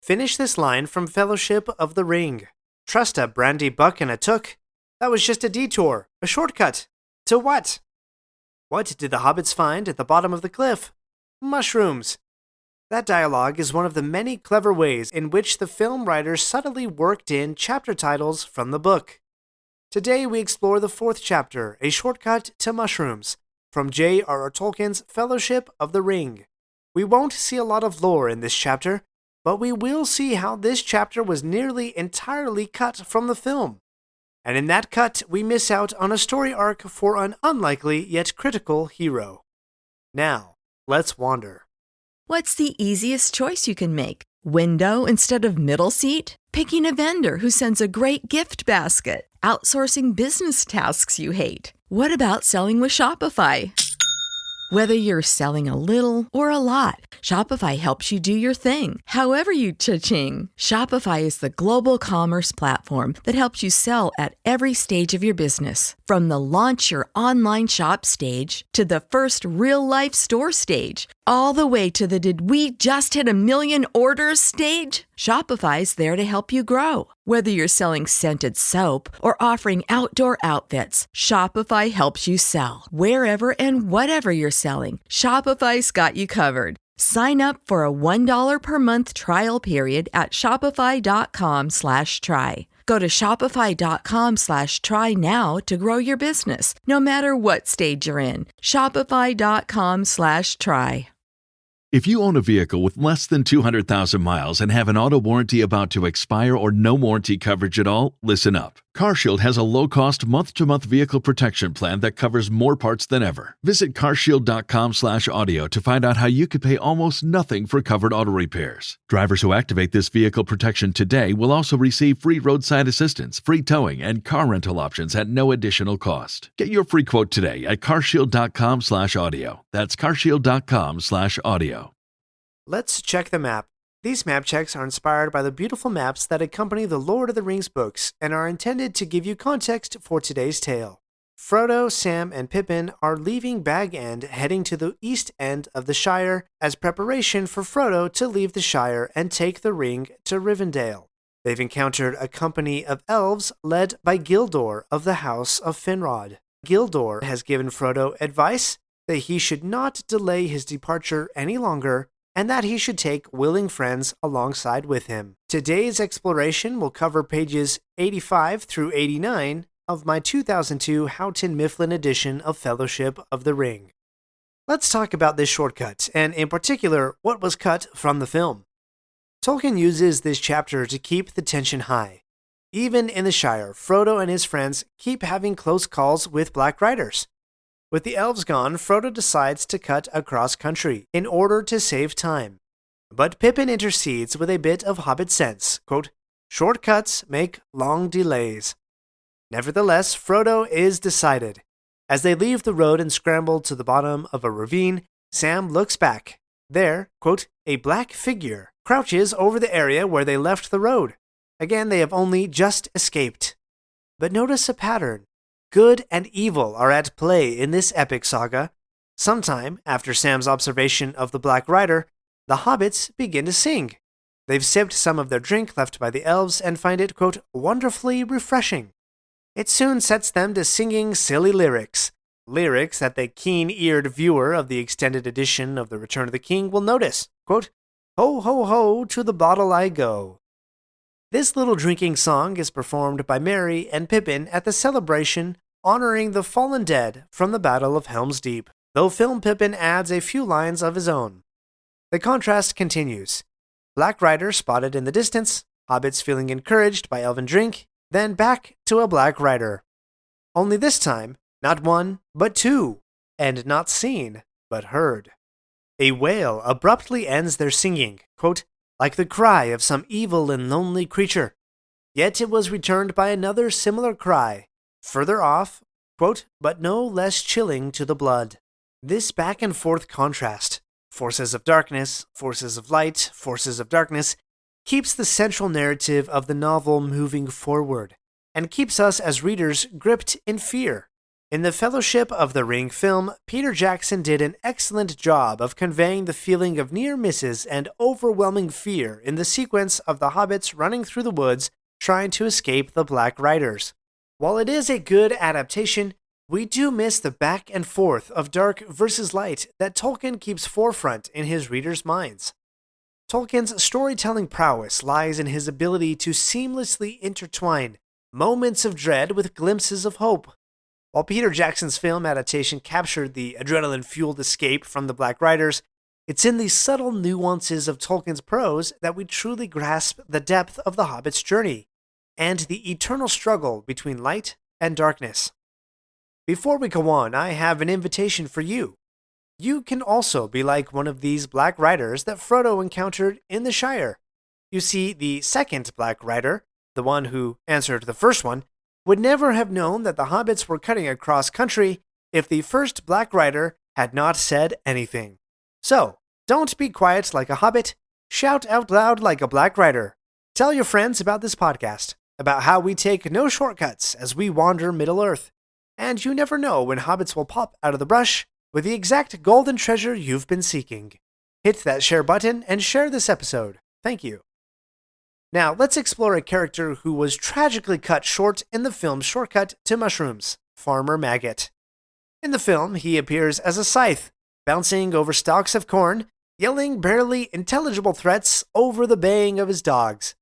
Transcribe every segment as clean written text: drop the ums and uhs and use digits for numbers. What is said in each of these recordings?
Finish this line from Fellowship of the Ring. Trust a brandy buck and a took. That was just a detour, a shortcut. To what? What did the hobbits find at the bottom of the cliff? Mushrooms. That dialogue is one of the many clever ways in which the film writers subtly worked in chapter titles from the book. Today we explore the fourth chapter, A Shortcut to Mushrooms, from J.R.R. Tolkien's Fellowship of the Ring. We won't see a lot of lore in this chapter, but we will see how this chapter was nearly entirely cut from the film. And in that cut, we miss out on a story arc for an unlikely yet critical hero. Now, let's wander. What's the easiest choice you can make? Window instead of middle seat? Picking a vendor who sends a great gift basket? Outsourcing business tasks you hate? What about selling with Shopify? Whether you're selling a little or a lot, Shopify helps you do your thing, however you cha-ching. Shopify is the global commerce platform that helps you sell at every stage of your business. From the launch your online shop stage to the first real-life store stage, all the way to the did we just hit 1 million orders stage? Shopify's there to help you grow. Whether you're selling scented soap or offering outdoor outfits, Shopify helps you sell. Wherever and whatever you're selling, Shopify's got you covered. Sign up for a $1 per month trial period at shopify.com/try. Go to shopify.com/try now to grow your business, no matter what stage you're in. Shopify.com/try. If you own a vehicle with less than 200,000 miles and have an auto warranty about to expire or no warranty coverage at all, listen up. CarShield has a low-cost month-to-month vehicle protection plan that covers more parts than ever. Visit carshield.com/audio to find out how you could pay almost nothing for covered auto repairs. Drivers who activate this vehicle protection today will also receive free roadside assistance, free towing, and car rental options at no additional cost. Get your free quote today at carshield.com/audio. That's carshield.com/audio. Let's check the map. These map checks are inspired by the beautiful maps that accompany the Lord of the Rings books and are intended to give you context for today's tale. Frodo, Sam, and Pippin are leaving Bag End heading to the east end of the Shire as preparation for Frodo to leave the Shire and take the ring to Rivendell. They've encountered a company of elves led by Gildor of the House of Finrod. Gildor has given Frodo advice that he should not delay his departure any longer and that he should take willing friends alongside with him. Today's exploration will cover pages 85 through 89 of my 2002 Houghton Mifflin edition of Fellowship of the Ring. Let's talk about this shortcut, and in particular, what was cut from the film. Tolkien uses this chapter to keep the tension high. Even in the Shire, Frodo and his friends keep having close calls with Black Riders. With the elves gone, Frodo decides to cut across country in order to save time. But Pippin intercedes with a bit of hobbit sense, quote, "Shortcuts make long delays." Nevertheless, Frodo is decided. As they leave the road and scramble to the bottom of a ravine, Sam looks back. There, quote, "a black figure crouches over the area where they left the road." Again, they have only just escaped. But notice a pattern. Good and evil are at play in this epic saga. Sometime after Sam's observation of the Black Rider, the hobbits begin to sing. They've sipped some of their drink left by the elves and find it, quote, "wonderfully refreshing." It soon sets them to singing silly lyrics that the keen-eared viewer of the extended edition of The Return of the King will notice, quote, "Ho, ho, ho, to the bottle I go." This little drinking song is performed by Merry and Pippin at the celebration honoring the fallen dead from the Battle of Helm's Deep, though Film Pippin adds a few lines of his own. The contrast continues. Black Rider spotted in the distance, hobbits feeling encouraged by elven drink, then back to a Black Rider. Only this time, not one, but two, and not seen, but heard. A wail abruptly ends their singing, quote, "like the cry of some evil and lonely creature." Yet it was returned by another similar cry, further off, quote, "but no less chilling to the blood." This back and forth contrast, forces of darkness, forces of light, forces of darkness, keeps the central narrative of the novel moving forward, and keeps us as readers gripped in fear. In the Fellowship of the Ring film, Peter Jackson did an excellent job of conveying the feeling of near misses and overwhelming fear in the sequence of the hobbits running through the woods trying to escape the Black Riders. While it is a good adaptation, we do miss the back and forth of dark versus light that Tolkien keeps forefront in his readers' minds. Tolkien's storytelling prowess lies in his ability to seamlessly intertwine moments of dread with glimpses of hope. While Peter Jackson's film adaptation captured the adrenaline-fueled escape from the Black Riders, it's in the subtle nuances of Tolkien's prose that we truly grasp the depth of the Hobbit's journey and the eternal struggle between light and darkness. Before we go on, I have an invitation for you. You can also be like one of these Black Riders that Frodo encountered in the Shire. You see, the second Black Rider, the one who answered the first one, would never have known that the hobbits were cutting across country if the first Black Rider had not said anything. So, don't be quiet like a hobbit, shout out loud like a Black Rider. Tell your friends about this podcast, about how we take no shortcuts as we wander Middle-earth. And you never know when hobbits will pop out of the brush with the exact golden treasure you've been seeking. Hit that share button and share this episode. Thank you. Now, let's explore a character who was tragically cut short in the film's shortcut to mushrooms, Farmer Maggot. In the film, he appears as a scythe, bouncing over stalks of corn, yelling barely intelligible threats over the baying of his dogs.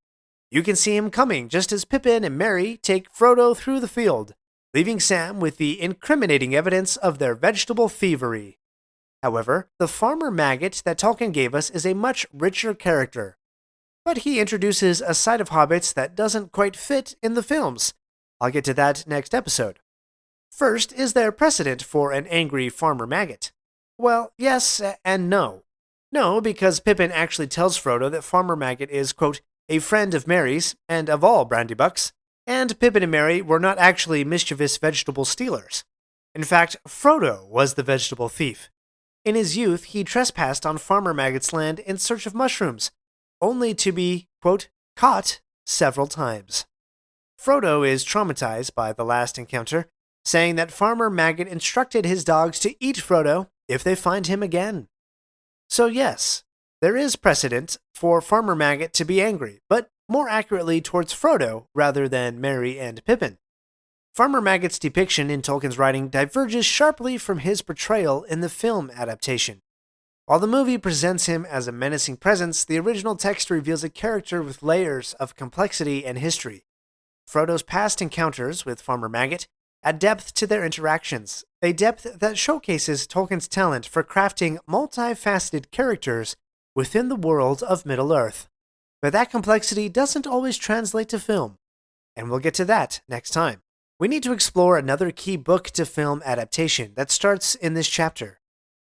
You can see him coming just as Pippin and Merry take Frodo through the field, leaving Sam with the incriminating evidence of their vegetable thievery. However, the Farmer Maggot that Tolkien gave us is a much richer character. But he introduces a side of hobbits that doesn't quite fit in the films. I'll get to that next episode. First, is there precedent for an angry Farmer Maggot? Well, yes and no. No, because Pippin actually tells Frodo that Farmer Maggot is, quote, a friend of Merry's and of all Brandybuck's, and Pippin and Merry were not actually mischievous vegetable stealers. In fact, Frodo was the vegetable thief. In his youth, he trespassed on Farmer Maggot's land in search of mushrooms, only to be, quote, caught several times. Frodo is traumatized by the last encounter, saying that Farmer Maggot instructed his dogs to eat Frodo if they find him again. So yes, there is precedent for Farmer Maggot to be angry, but more accurately towards Frodo rather than Merry and Pippin. Farmer Maggot's depiction in Tolkien's writing diverges sharply from his portrayal in the film adaptation. While the movie presents him as a menacing presence, the original text reveals a character with layers of complexity and history. Frodo's past encounters with Farmer Maggot add depth to their interactions, a depth that showcases Tolkien's talent for crafting multifaceted characters within the world of Middle-earth. But that complexity doesn't always translate to film, and we'll get to that next time. We need to explore another key book-to-film adaptation that starts in this chapter.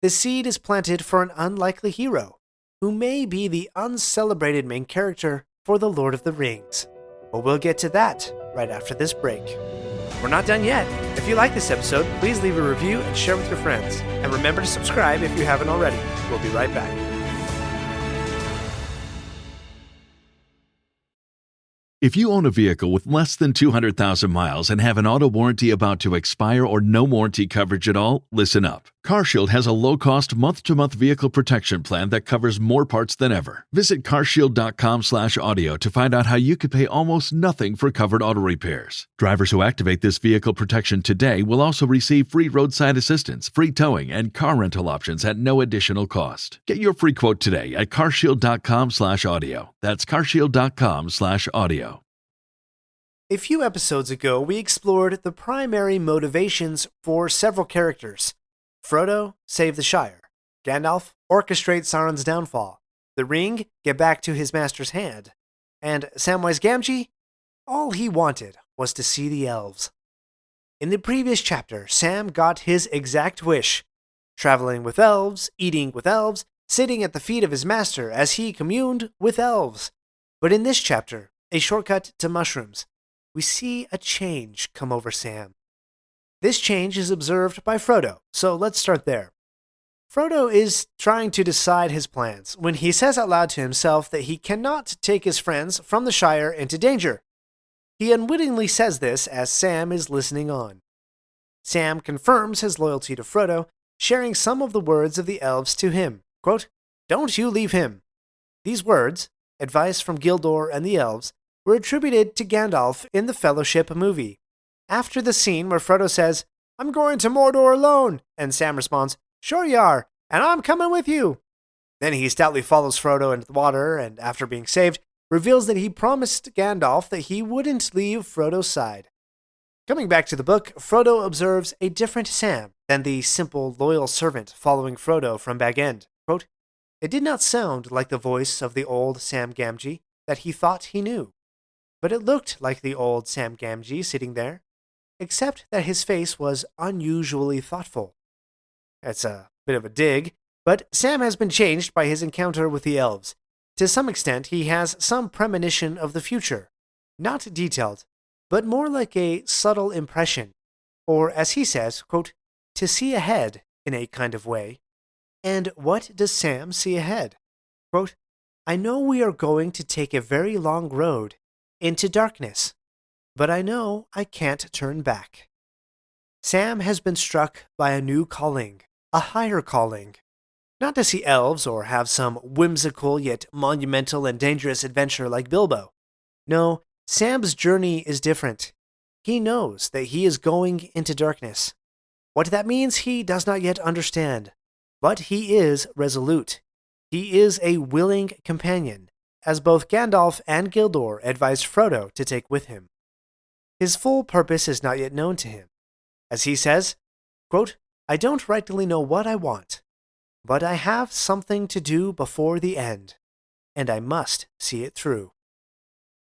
The seed is planted for an unlikely hero, who may be the uncelebrated main character for The Lord of the Rings. But we'll get to that right after this break. We're not done yet. If you like this episode, please leave a review and share with your friends. And remember to subscribe if you haven't already. We'll be right back. If you own a vehicle with less than 200,000 miles and have an auto warranty about to expire or no warranty coverage at all, listen up. CarShield has a low-cost month-to-month vehicle protection plan that covers more parts than ever. Visit carshield.com/audio to find out how you could pay almost nothing for covered auto repairs. Drivers who activate this vehicle protection today will also receive free roadside assistance, free towing, and car rental options at no additional cost. Get your free quote today at carshield.com/audio. That's carshield.com/audio. A few episodes ago, we explored the primary motivations for several characters. Frodo, save the Shire. Gandalf, orchestrate Sauron's downfall. The Ring, get back to his master's hand. And Samwise Gamgee, all he wanted was to see the elves. In the previous chapter, Sam got his exact wish, traveling with elves, eating with elves, sitting at the feet of his master as he communed with elves. But in this chapter, a shortcut to mushrooms, we see a change come over Sam. This change is observed by Frodo, so let's start there. Frodo is trying to decide his plans when he says out loud to himself that he cannot take his friends from the Shire into danger. He unwittingly says this as Sam is listening on. Sam confirms his loyalty to Frodo, sharing some of the words of the elves to him. Quote, "Don't you leave him." These words, advice from Gildor and the elves, were attributed to Gandalf in the Fellowship movie. After the scene where Frodo says, "I'm going to Mordor alone," and Sam responds, "Sure you are, and I'm coming with you." Then he stoutly follows Frodo into the water, and after being saved, reveals that he promised Gandalf that he wouldn't leave Frodo's side. Coming back to the book, Frodo observes a different Sam than the simple, loyal servant following Frodo from Bag End. Quote, "It did not sound like the voice of the old Sam Gamgee that he thought he knew, but it looked like the old Sam Gamgee sitting there, except that his face was unusually thoughtful." That's a bit of a dig, but Sam has been changed by his encounter with the elves. To some extent, he has some premonition of the future, not detailed, but more like a subtle impression, or as he says, quote, "to see ahead in a kind of way." And what does Sam see ahead? Quote, "I know we are going to take a very long road into darkness, but I know I can't turn back." Sam has been struck by a new calling, a higher calling. Not to see elves or have some whimsical yet monumental and dangerous adventure like Bilbo. No, Sam's journey is different. He knows that he is going into darkness. What that means he does not yet understand, but he is resolute. He is a willing companion, as both Gandalf and Gildor advised Frodo to take with him. His full purpose is not yet known to him. As he says, quote, "I don't rightly know what I want, but I have something to do before the end, and I must see it through."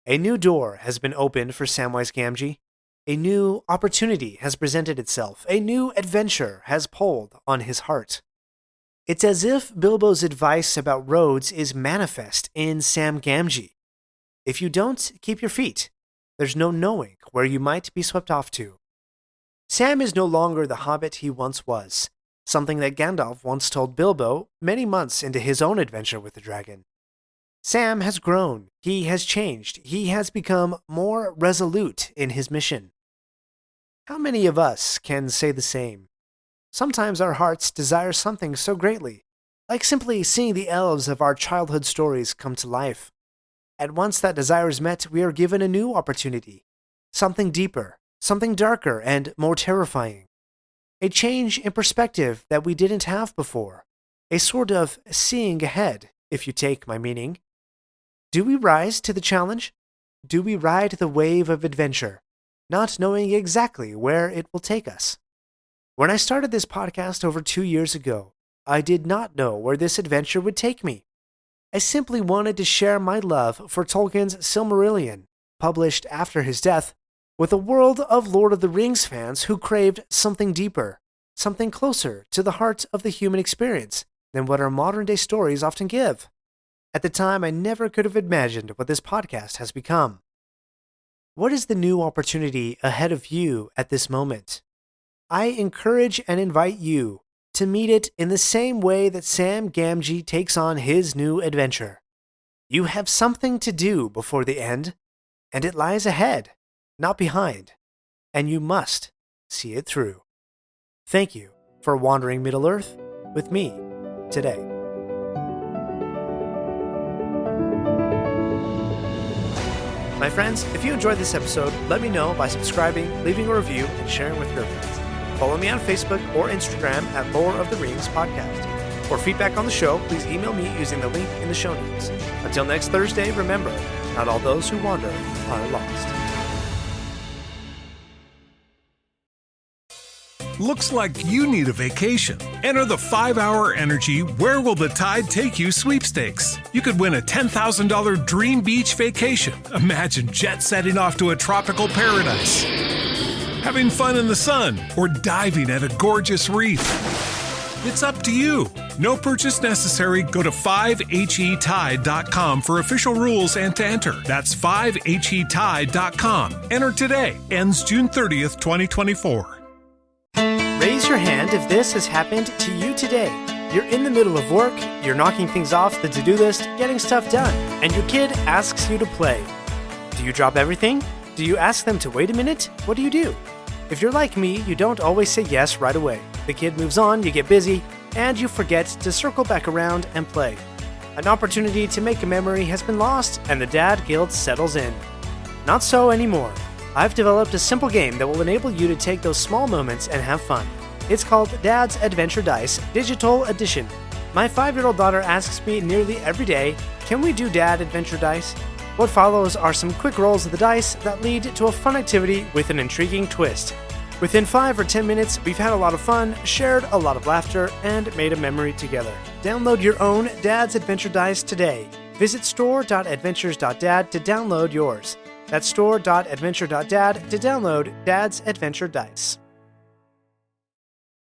A new door has been opened for Samwise Gamgee. A new opportunity has presented itself. A new adventure has pulled on his heart. It's as if Bilbo's advice about roads is manifest in Sam Gamgee. If you don't keep your feet, there's no knowing where you might be swept off to. Sam is no longer the hobbit he once was, something that Gandalf once told Bilbo many months into his own adventure with the dragon. Sam has grown, he has changed, he has become more resolute in his mission. How many of us can say the same? Sometimes our hearts desire something so greatly, like simply seeing the elves of our childhood stories come to life. And once that desire is met, we are given a new opportunity, something deeper, something darker and more terrifying. A change in perspective that we didn't have before, a sort of seeing ahead, if you take my meaning. Do we rise to the challenge? Do we ride the wave of adventure, not knowing exactly where it will take us? When I started this podcast over 2 years ago, I did not know where this adventure would take me. I simply wanted to share my love for Tolkien's Silmarillion, published after his death, with a world of Lord of the Rings fans who craved something deeper, something closer to the heart of the human experience than what our modern-day stories often give. At the time, I never could have imagined what this podcast has become. What is the new opportunity ahead of you at this moment? I encourage and invite you to meet it in the same way that Sam Gamgee takes on his new adventure. You have something to do before the end, and it lies ahead, not behind, and you must see it through. Thank you for wandering Middle-earth with me today. My friends, if you enjoyed this episode, let me know by subscribing, leaving a review, and sharing with your friends. Follow me on Facebook or Instagram at Lore of the Rings Podcast. For feedback on the show, please email me using the link in the show notes. Until next Thursday, remember, not all those who wander are lost. Looks like you need a vacation. Enter the 5-Hour Energy Where Will the Tide Take You sweepstakes. You could win a $10,000 dream beach vacation. Imagine jet setting off to a tropical paradise, having fun in the sun, or diving at a gorgeous reef. It's up to you. No purchase necessary. Go to 5HETide.com for official rules and to enter. That's 5HETide.com. Enter today. Ends June 30th, 2024. Raise your hand if this has happened to you today. You're in the middle of work, you're knocking things off the to-do list, getting stuff done, and your kid asks you to play. Do you drop everything? Do you ask them to wait a minute? What do you do? If you're like me, you don't always say yes right away. The kid moves on, you get busy, and you forget to circle back around and play. An opportunity to make a memory has been lost, and the dad guilt settles in. Not so anymore. I've developed a simple game that will enable you to take those small moments and have fun. It's called Dad's Adventure Dice Digital Edition. My 5-year-old daughter asks me nearly every day, "Can we do Dad Adventure Dice?" What follows are some quick rolls of the dice that lead to a fun activity with an intriguing twist. Within 5 or 10 minutes, we've had a lot of fun, shared a lot of laughter, and made a memory together. Download your own Dad's Adventure Dice today. Visit store.adventures.dad to download yours. That's store.adventure.dad to download Dad's Adventure Dice.